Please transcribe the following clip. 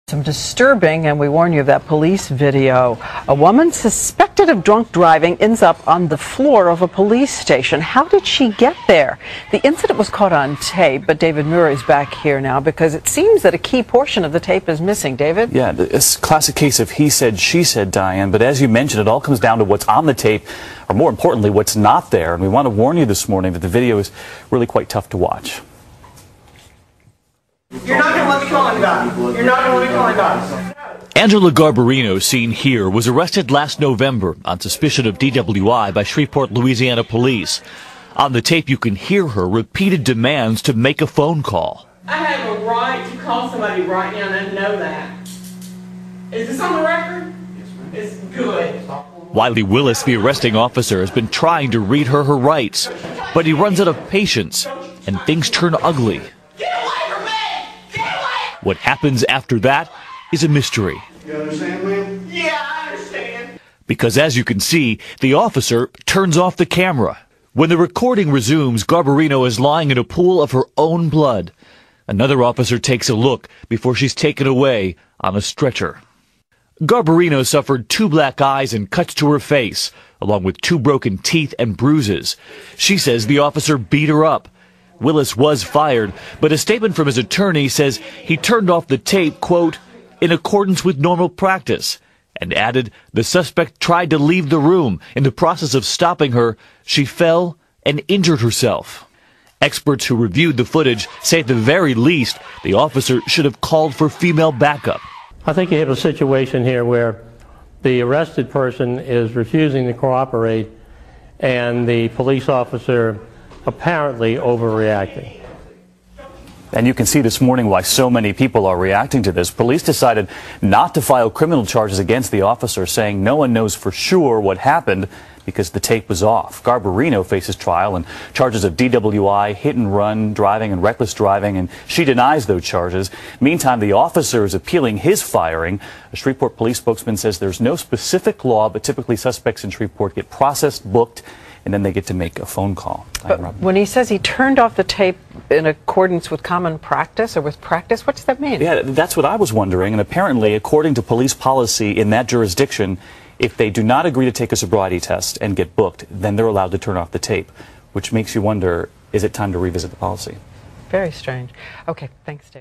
Some disturbing, and we warn you of that police video. A woman suspected of drunk driving ends up on the floor of a police station. How did she get there? The incident was caught on tape, but David Murray's back here now because it seems that a key portion of the tape is missing. David? Yeah, it's a classic case of he said, she said, Diane. But as you mentioned, it all comes down to what's on the tape, or more importantly, what's not there. And we want to warn you this morning that the video is really quite tough to watch. You're not going to want me calling about it. You're not going to want me calling about it. Angela Garbarino, seen here, was arrested last November on suspicion of DWI by Shreveport, Louisiana police. On the tape, you can hear her repeated demands to make a phone call. I have a right to call somebody right now, and I know that. Is this on the record? Yes, ma'am. It's good. Wiley Willis, the arresting officer, has been trying to read her rights, but he runs out of patience, and things turn ugly. What happens after that is a mystery. You understand, ma'am? Yeah, I understand. Because as you can see, the officer turns off the camera. When the recording resumes, Garbarino is lying in a pool of her own blood. Another officer takes a look before she's taken away on a stretcher. Garbarino suffered 2 black eyes and cuts to her face, along with 2 broken teeth and bruises. She says the officer beat her up. Willis was fired, but a statement from his attorney says he turned off the tape, quote, in accordance with normal practice, and added the suspect tried to leave the room. In the process of stopping her, she fell and injured herself. Experts who reviewed the footage say at the very least the officer should have called for female backup. I think you have a situation here where the arrested person is refusing to cooperate and the police officer apparently overreacting. And you can see this morning why so many people are reacting to this. Police decided not to file criminal charges against the officer, saying no one knows for sure what happened because the tape was off. Garbarino faces trial and charges of DWI, hit and run driving, and reckless driving, and she denies those charges. Meantime, the officer is appealing his firing. A Shreveport police spokesman says there's no specific law, but typically suspects in Shreveport get processed, booked, and then they get to make a phone call. But when he says he turned off the tape in accordance with common practice or with practice, what does that mean? Yeah, that's what I was wondering. And apparently, according to police policy in that jurisdiction, if they do not agree to take a sobriety test and get booked, then they're allowed to turn off the tape, which makes you wonder, is it time to revisit the policy? Very strange. Okay, thanks, Dave.